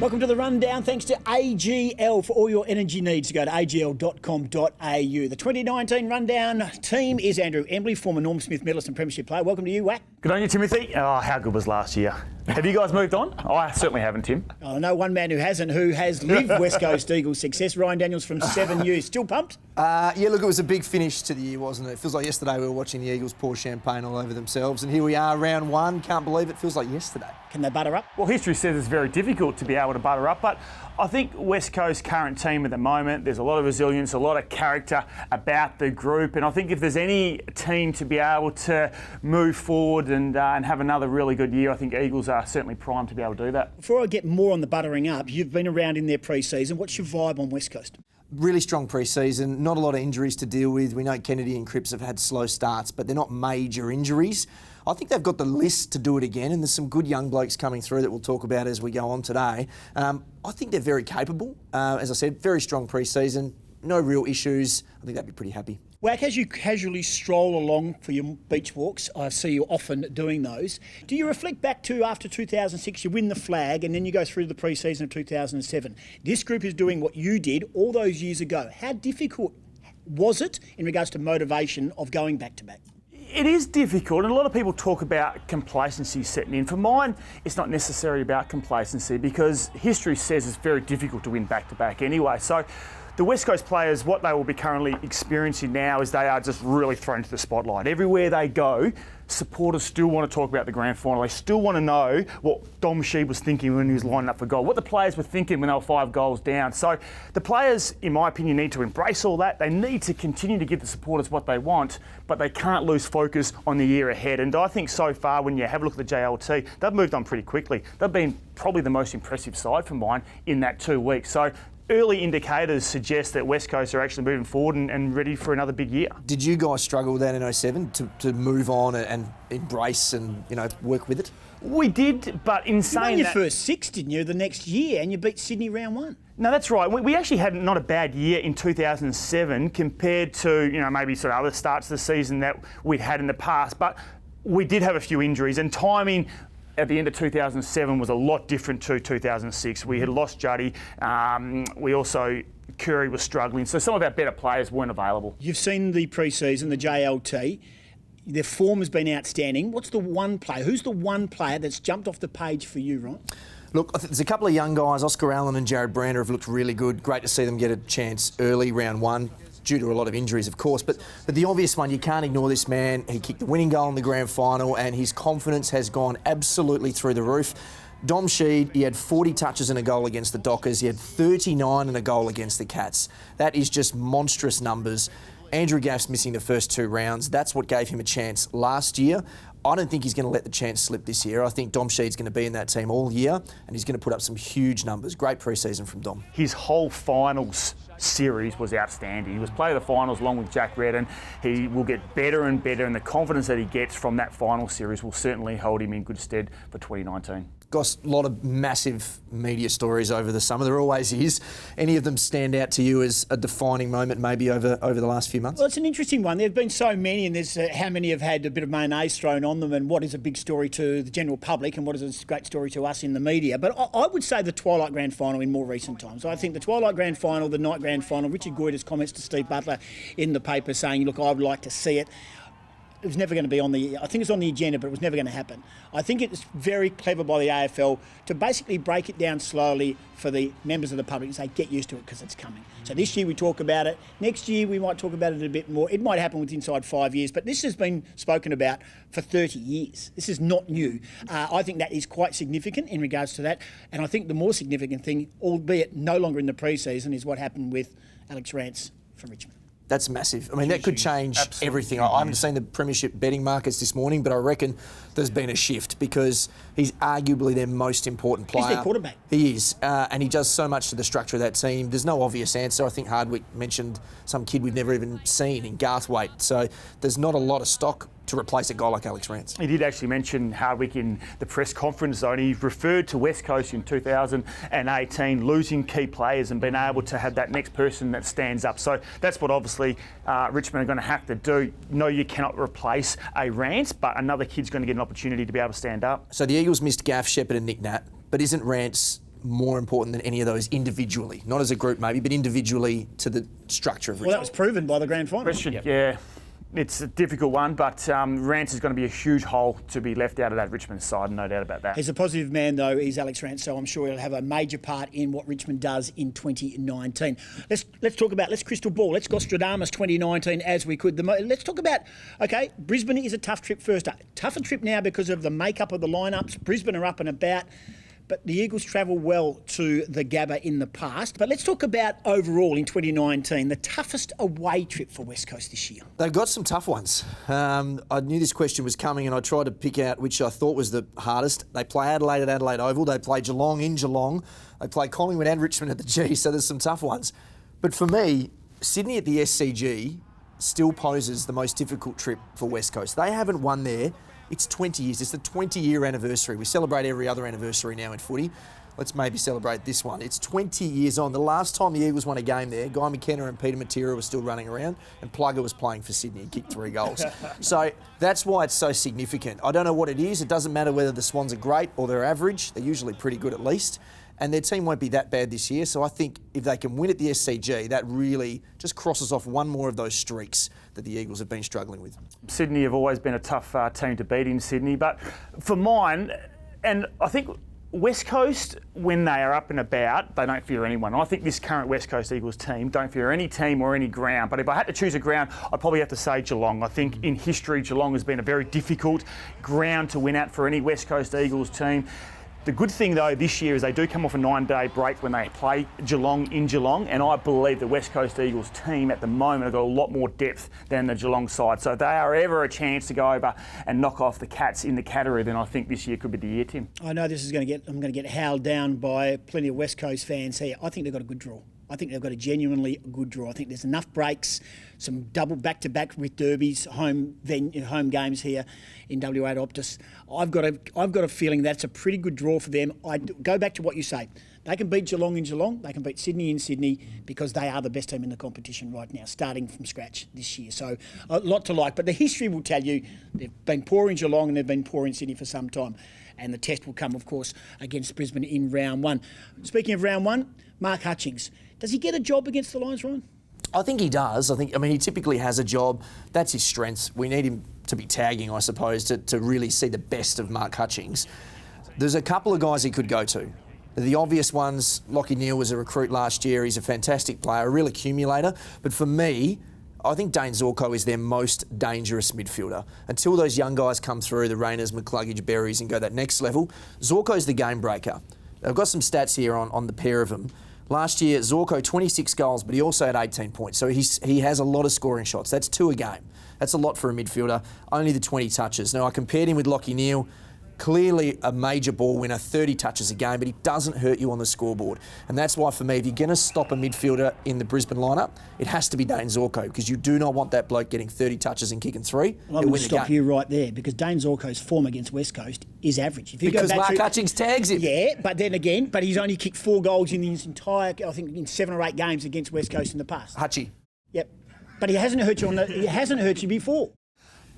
Welcome to the Rundown. Thanks to AGL for all your energy needs. Go to agl.com.au. The 2019 Rundown team is Andrew Embley, former Norm Smith medalist and premiership player. Welcome to you, Wack. Good on you, Timothy. Oh, how good was last year? Have you guys moved on? I certainly haven't, Tim. I know one man who hasn't, who has lived West Coast Eagles success. Ryan Daniels from 7U. Still pumped? Yeah, look, it was a big finish to the year, wasn't it? It feels like yesterday we were watching the Eagles pour champagne all over themselves, and here we are, round one. Can't believe it. Feels like yesterday. Can they butter up? Well, history says it's very difficult to be able to butter up, but I think West Coast's current team at the moment, there's a lot of resilience, a lot of character about the group, and I think if there's any team to be able to move forward and have another really good year, I think Eagles are certainly primed to be able to do that. Before I get more on the buttering up, you've been around in their pre-season. What's your vibe on West Coast? Really strong pre-season, not a lot of injuries to deal with. We know Kennedy and Cripps have had slow starts, but they're not major injuries. I think they've got the list to do it again, and there's some good young blokes coming through that we'll talk about as we go on today. I think they're very capable. As I said, very strong pre-season, no real issues. I think they'd be pretty happy. Wack, as you casually stroll along for your beach walks, I see you often doing those, do you reflect back to after 2006, you win the flag and then you go through the pre-season of 2007? This group is doing what you did all those years ago. How difficult was it in regards to motivation of going back-to-back? It is difficult, and a lot of people talk about complacency setting in. For mine, it's not necessarily about complacency because history says it's very difficult to win back-to-back anyway. So the West Coast players, what they will be currently experiencing now is they are just really thrown to the spotlight. Everywhere they go, supporters still want to talk about the grand final. They still want to know what Dom Sheed was thinking when he was lining up for goal, what the players were thinking when they were 5 goals down. So the players, in my opinion, need to embrace all that. They need to continue to give the supporters what they want, but they can't lose focus on the year ahead. And I think so far, when you have a look at the JLT, they've moved on pretty quickly. They've been probably the most impressive side for mine in that 2 weeks. So early indicators suggest that West Coast are actually moving forward and ready for another big year. Did you guys struggle with that in 07 to move on and embrace and work with it? We did, but in saying that... You won your first 6, didn't you, the next year, and you beat Sydney round 1. No, that's right. We actually had not a bad year in 2007 compared to, maybe sort of other starts of the season that we'd had in the past, but we did have a few injuries, and timing at the end of 2007 was a lot different to 2006. We had lost Juddy. Curry was struggling. So some of our better players weren't available. You've seen the pre-season, the JLT. Their form has been outstanding. What's the one player? Who's the one player that's jumped off the page for you, Ryan? Look, I think there's a couple of young guys. Oscar Allen and Jared Brander have looked really good. Great to see them get a chance early, round 1. Due to a lot of injuries, of course, but the obvious one, you can't ignore this man. He kicked the winning goal in the grand final and his confidence has gone absolutely through the roof. Dom Sheed, he had 40 touches and a goal against the Dockers. He had 39 and a goal against the Cats. That is just monstrous numbers. Andrew Gaff's missing the first 2 rounds. That's what gave him a chance last year. I don't think he's going to let the chance slip this year. I think Dom Sheed's going to be in that team all year and he's going to put up some huge numbers. Great pre-season from Dom. His whole finals series was outstanding. He was player of the finals along with Jack Redden. He will get better and better, and the confidence that he gets from that final series will certainly hold him in good stead for 2019. Goss, a lot of massive media stories over the summer. There always is. Any of them stand out to you as a defining moment maybe over the last few months? Well, it's an interesting one. There have been so many, and there's how many have had a bit of mayonnaise thrown on them, and what is a big story to the general public and what is a great story to us in the media. But I would say the Twilight Grand Final in more recent times. I think the Twilight Grand Final, the Night Grand Final, Richard Goyder's comments to Steve Butler in the paper saying, look, I would like to see it. It was never going to be I think it's on the agenda, but it was never going to happen. I think it's very clever by the AFL to basically break it down slowly for the members of the public and say, get used to it because it's coming. So this year we talk about it. Next year we might talk about it a bit more. It might happen within inside 5 years, but this has been spoken about for 30 years. This is not new. I think that is quite significant in regards to that. And I think the more significant thing, albeit no longer in the pre-season, is what happened with Alex Rance from Richmond. That's massive. I mean, that could change everything. I haven't seen the premiership betting markets this morning, but I reckon there's been a shift because he's arguably their most important player. He's their quarterback. He is, and he does so much to the structure of that team. There's no obvious answer. I think Hardwick mentioned some kid we've never even seen in Garthwaite. So there's not a lot of stock to replace a guy like Alex Rance. He did actually mention Hardwick in the press conference zone. He referred to West Coast in 2018 losing key players and being able to have that next person that stands up. So that's what obviously Richmond are going to have to do. No, you cannot replace a Rance, but another kid's going to get an opportunity to be able to stand up. So the Eagles missed Gaff, Shepherd and Nick Nat, but isn't Rance more important than any of those individually. Not as a group maybe, but individually to the structure of Well, that Richmond. was proven by the grand final. Question, yeah. It's a difficult one, but Rance is going to be a huge hole to be left out of that Richmond side, no doubt about that. He's a positive man, though. He's Alex Rance, so I'm sure he'll have a major part in what Richmond does in 2019. Let's talk about, let's crystal ball. Let's Gostradamus 2019 as we could. Let's talk about, okay, Brisbane is a tough trip first up. Tougher trip now because of the makeup of the lineups. Brisbane are up and about. But the Eagles travel well to the Gabba in the past. But let's talk about overall in 2019, the toughest away trip for West Coast this year. They've got some tough ones. I knew this question was coming and I tried to pick out which I thought was the hardest. They play Adelaide at Adelaide Oval. They play Geelong in Geelong. They play Collingwood and Richmond at the G, so there's some tough ones. But for me, Sydney at the SCG still poses the most difficult trip for West Coast. They haven't won there. It's 20 years. It's the 20-year anniversary. We celebrate every other anniversary now in footy. Let's maybe celebrate this one. It's 20 years on. The last time the Eagles won a game there, Guy McKenna and Peter Matera were still running around and Plugger was playing for Sydney and kicked 3 goals. So that's why it's so significant. I don't know what it is. It doesn't matter whether the Swans are great or they're average. They're usually pretty good at least. And their team won't be that bad this year. So I think if they can win at the SCG, that really just crosses off one more of those streaks that the Eagles have been struggling with. Sydney have always been a tough team to beat in Sydney. But for mine, and I think West Coast, when they are up and about, they don't fear anyone. I think this current West Coast Eagles team don't fear any team or any ground. But if I had to choose a ground, I'd probably have to say Geelong. I think in history, Geelong has been a very difficult ground to win at for any West Coast Eagles team. The good thing, though, this year is they do come off a 9-day break when they play Geelong in Geelong, and I believe the West Coast Eagles team at the moment have got a lot more depth than the Geelong side. So if they are ever a chance to go over and knock off the Cats in the Cattery, then I think this year could be the year, Tim. I know this is I'm going to get howled down by plenty of West Coast fans here. I think they've got a good draw. I think they've got a genuinely good draw. I think there's enough breaks, some double back-to-back with derbies, home games here in WA at Optus. I've got a feeling that's a pretty good draw for them. I go back to what you say. They can beat Geelong in Geelong. They can beat Sydney in Sydney because they are the best team in the competition right now, starting from scratch this year. So a lot to like. But the history will tell you they've been poor in Geelong and they've been poor in Sydney for some time. And the test will come, of course, against Brisbane in round 1. Speaking of round 1, Mark Hutchings. Does he get a job against the Lions, Ryan? I think he does. I mean, he typically has a job. That's his strength. We need him to be tagging, I suppose, to really see the best of Mark Hutchings. There's a couple of guys he could go to. The obvious ones, Lachie Neale was a recruit last year. He's a fantastic player, a real accumulator. But for me, I think Dane Zorko is their most dangerous midfielder. Until those young guys come through, the Rayners, McCluggage, Berries, and go that next level, Zorko's the game breaker. I've got some stats here on the pair of them. Last year, Zorko, 26 goals, but he also had 18 points. So he has a lot of scoring shots. That's 2 a game. That's a lot for a midfielder. Only the 20 touches. Now, I compared him with Lachie Neale. Clearly a major ball winner, 30 touches a game, but he doesn't hurt you on the scoreboard. And that's why, for me, if you're going to stop a midfielder in the Brisbane lineup, it has to be Dane Zorko, because you do not want that bloke getting 30 touches and kicking 3. Well, I'm going to stop you right there, because Dane Zorko's form against West Coast is average. If you because go back Mark Hutchings tags him. Yeah, but then again, he's only kicked 4 goals in his entire, I think, in 7 or 8 games against West Coast in the past. Hutchie. Yep. But he hasn't hurt you he hasn't hurt you before.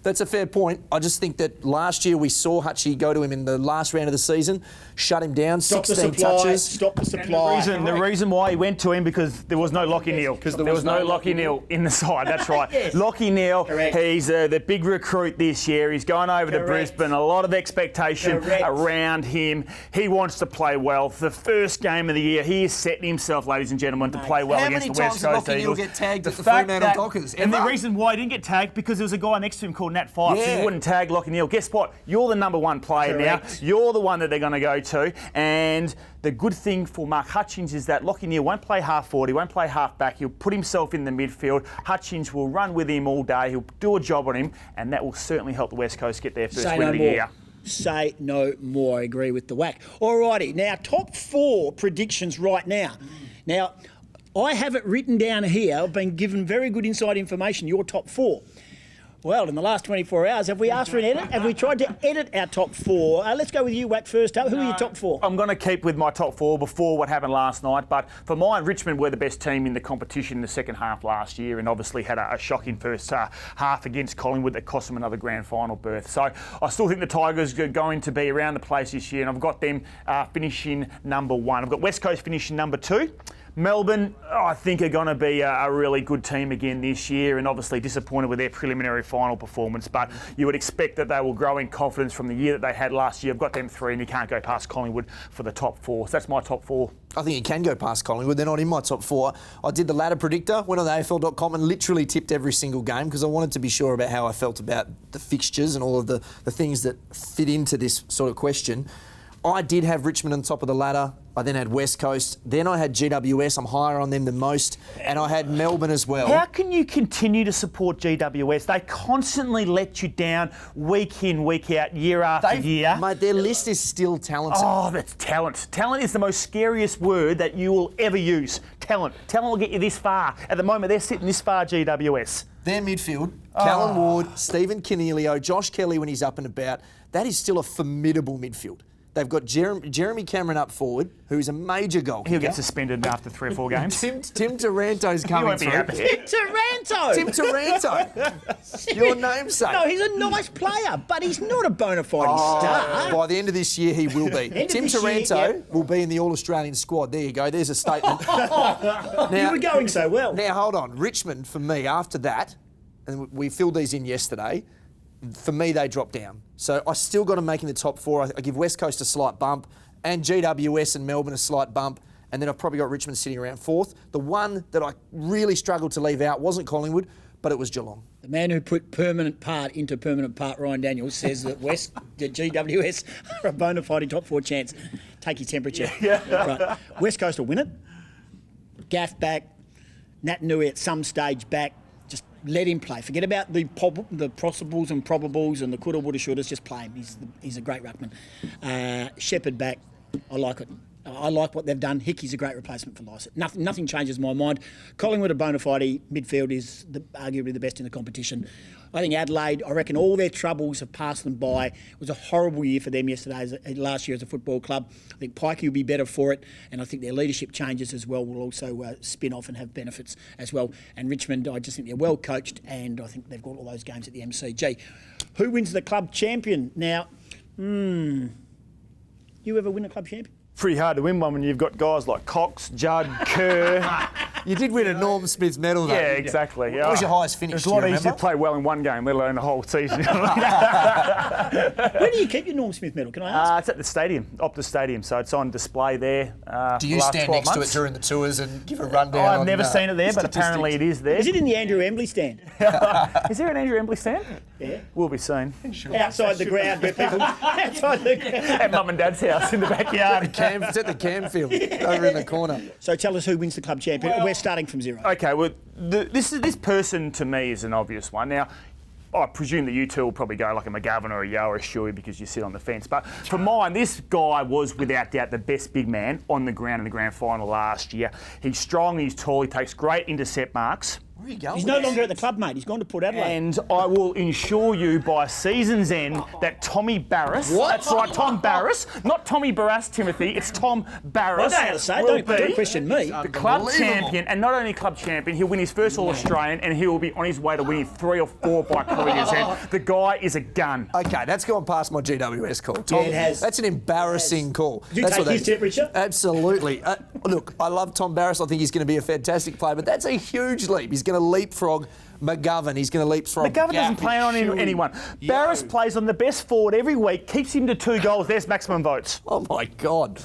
That's a fair point. I just think that last year we saw Hutchie go to him in the last round of the season, shut him down, 16 touches. Stop the supply. The reason why he went to him, because there was no Lachie Neale. Because there was no Lachie Neale in the side, that's right. Yes. Lachie Neale, Correct. he's the big recruit this year. He's going over to Brisbane. A lot of expectation around him. He wants to play well. The first game of the year, he is setting himself, ladies and gentlemen, to play well against the West Coast Eagles. How many times did Lachie Neale get tagged at the Fremantle Dockers? And the reason why he didn't get tagged, because there was a guy next to him called Nat Fyfe, so he wouldn't tag Lachie Neale. Guess what? You're the number 1 player now. You're the one that they're going to go to. And the good thing for Mark Hutchings is that Lachie Neale won't play half forward, he won't play half back, he'll put himself in the midfield. Hutchings will run with him all day, he'll do a job on him, and that will certainly help the West Coast get their first win of the year. Say no more. I agree with the whack. Alrighty, now top 4 predictions right now. Now, I have it written down here. I've been given very good inside information, your top 4. Well, in the last 24 hours, have we asked for an edit? Have we tried to edit our top four? Let's go with you, Wack, first up. Who are your top four? I'm going to keep with my top four before what happened last night. But for mine, Richmond were the best team in the competition in the second half last year, and obviously had a shocking first half against Collingwood that cost them another grand final berth. So I still think the Tigers are going to be around the place this year, and I've got them finishing number one. I've got West Coast finishing number two. Melbourne, I think, are going to be a really good team again this year, and obviously disappointed with their preliminary final performance, but you would expect that they will grow in confidence from the year that they had last year. I've got them three, and you can't go past Collingwood for the top four. So that's my top four. I think you can go past Collingwood. They're not in my top four. I did the ladder predictor, went on the AFL.com and literally tipped every single game because I wanted to be sure about how I felt about the fixtures and all of the things that fit into this sort of question. I did have Richmond on top of the ladder. I then had West Coast. Then I had GWS. I'm higher on them than most. And I had Melbourne as well. How can you continue to support GWS? They constantly let you down week in, week out, year after year. Mate, their list is still talented. Oh, that's talent. Talent is the most scariest word that you will ever use. Talent. Talent will get you this far. At the moment, they're sitting this far, GWS. Their midfield, Callum Ward, Stephen Coniglio, Josh Kelly when he's up and about, that is still a formidable midfield. They've got Jeremy Cameron up forward, who's a major goalkeeper. He'll get suspended after 3 or 4 games. Tim Taranto's coming through. Tim Taranto! Tim Taranto! Your namesake. No, he's a nice player, but he's not a bona fide star. By the end of this year, he will be. Tim Taranto will be in the All-Australian squad. There you go. There's a statement. You were going so well. Now, hold on. Richmond, for me, after that, and we filled these in yesterday, for me, they dropped down. So I still got them making the top four. I give West Coast a slight bump and GWS and Melbourne a slight bump. And then I've probably got Richmond sitting around fourth. The one that I really struggled to leave out wasn't Collingwood, but it was Geelong. The man who put permanent part into permanent part, Ryan Daniels, says that the GWS are a bona fide top four chance. Take your temperature. Right. West Coast will win it. Gaff back. Nat Nui at some stage back. Just let him play. Forget about the possibles and probables and the coulda, woulda, shouldas. Just play him. He's a great ruckman. Shepherd back. I like it. I like what they've done. Hickey's a great replacement for Lycett. Nothing changes my mind. Collingwood, a bona fide midfield, is arguably the best in the competition. I think Adelaide, I reckon all their troubles have passed them by. It was a horrible year for them last year as a football club. I think Pikey will be better for it, and I think their leadership changes as well will also spin off and have benefits as well. And Richmond, I just think they're well coached, and I think they've got all those games at the MCG. Who wins the club champion? Now, you ever win a club champion? Pretty hard to win one when you've got guys like Cox, Judd, Kerr. You did win a Norm Smith medal, though. Yeah, exactly. What was your highest finish? It's a lot easier to play well in one game, let alone the whole season. Where do you keep your Norm Smith medal, can I ask? It's at the stadium, Optus Stadium, so it's on display there. Do you stand next to it during the tours and give a rundown? I've never seen it there, but apparently it is there. Is it in the Andrew Embley stand? Is there an Andrew Embley stand? Yeah. We'll be soon. Sure. Outside the ground, where people... Outside the ground. At Mum and Dad's house in the backyard. It's at the Camfield, over in the corner. So tell us who wins the club champion. We're starting from zero. Okay, well, this person to me is an obvious one. Now, I presume that you two will probably go like a McGovern or a Yo or a Shuey because you sit on the fence. But for mine, this guy was without doubt the best big man on the ground in the grand final last year. He's strong, he's tall, he takes great intercept marks. Where are you going? He's no longer at the club, mate. He's gone to Port Adelaide. And I will ensure you by season's end that Tommy Barrass, What? that's right, Tom Barrass, not Tommy Barrass, Timothy, it's Tom Barrass. I know how to say it. Don't question me. The club champion, and not only club champion, he'll win his first All-Australian and he will be on his way to winning 3 or 4 by career's end. The guy is a gun. Okay, that's gone past my GWS call. Tom, Yeah, it has. That's an embarrassing call. Did you That's take what his that is. temperature? Absolutely. Look, I love Tom Barrass. I think he's going to be a fantastic player, but that's a huge leap. He's going to leapfrog McGovern. He's going to leapfrog. McGovern doesn't play on anyone. Barrass plays on the best forward every week, keeps him to 2 goals. There's maximum votes. Oh, my God. Do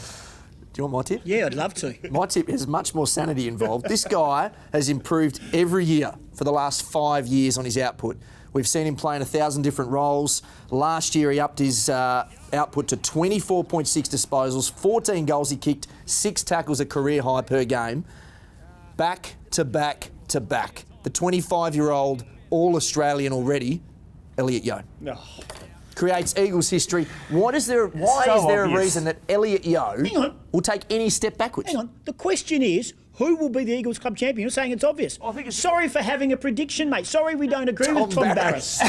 you want my tip? Yeah, I'd love to. My tip has much more sanity involved. This guy has improved every year for the last 5 years on his output. We've seen him play in 1,000 different roles. Last year, he upped his output to 24.6 disposals, 14 goals he kicked, 6 tackles, a career high per game. Back to back to back. The 25-year-old All-Australian already, Elliot Yeo. Oh. Creates Eagles history. Why is there so a obvious. reason that Elliot Yeo will take any step backwards? Hang on. The question is, Who will be the Eagles club champion? You're saying it's obvious. I think it's... Sorry for having a prediction, mate. Sorry we don't agree with Tom Barrass.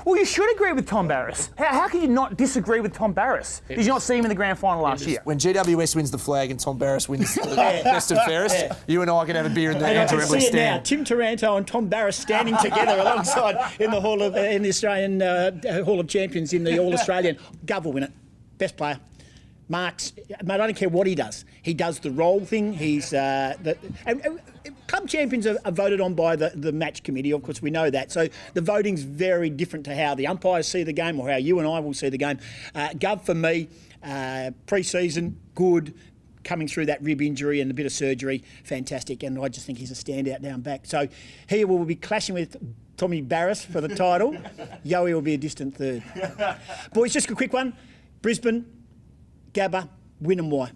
Well, you should agree with Tom Barrass. How can you not disagree with Tom Barrass? Did you not see him in the grand final last year? When GWS wins the flag and Tom Barrass wins the best and fairest, you and I can have a beer in the Andrew Embley stand. Now, Tim Taranto and Tom Barrass standing together alongside in the in the Australian Hall of Champions in the All Australian. Gov will win it. Best player. Marks, mate, I don't care what he does. He does the role thing. He's club champions are voted on by the match committee. Of course, we know that. So the voting's very different to how the umpires see the game or how you and I will see the game. Gov, for me, pre-season, good. Coming through that rib injury and a bit of surgery, fantastic. And I just think he's a standout down back. So here we'll be clashing with Tommy Barrass for the title. Yowie will be a distant third. Boys, just a quick one. Brisbane, Gabba, win and why?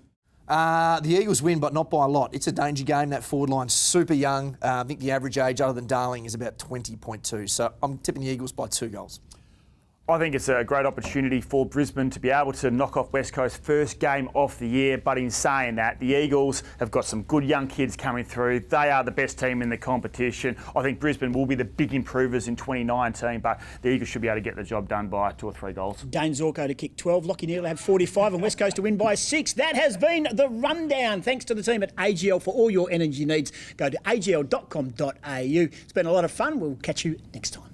The Eagles win, but not by a lot. It's a danger game. That forward line's super young. I think the average age, other than Darling, is about 20.2. So I'm tipping the Eagles by 2 goals. I think it's a great opportunity for Brisbane to be able to knock off West Coast's first game of the year. But in saying that, the Eagles have got some good young kids coming through. They are the best team in the competition. I think Brisbane will be the big improvers in 2019, but the Eagles should be able to get the job done by 2 or 3 goals. Dane Zorko to kick 12, Lockie Neal to have 45 and West Coast to win by 6. That has been the rundown. Thanks to the team at AGL for all your energy needs. Go to agl.com.au. It's been a lot of fun. We'll catch you next time.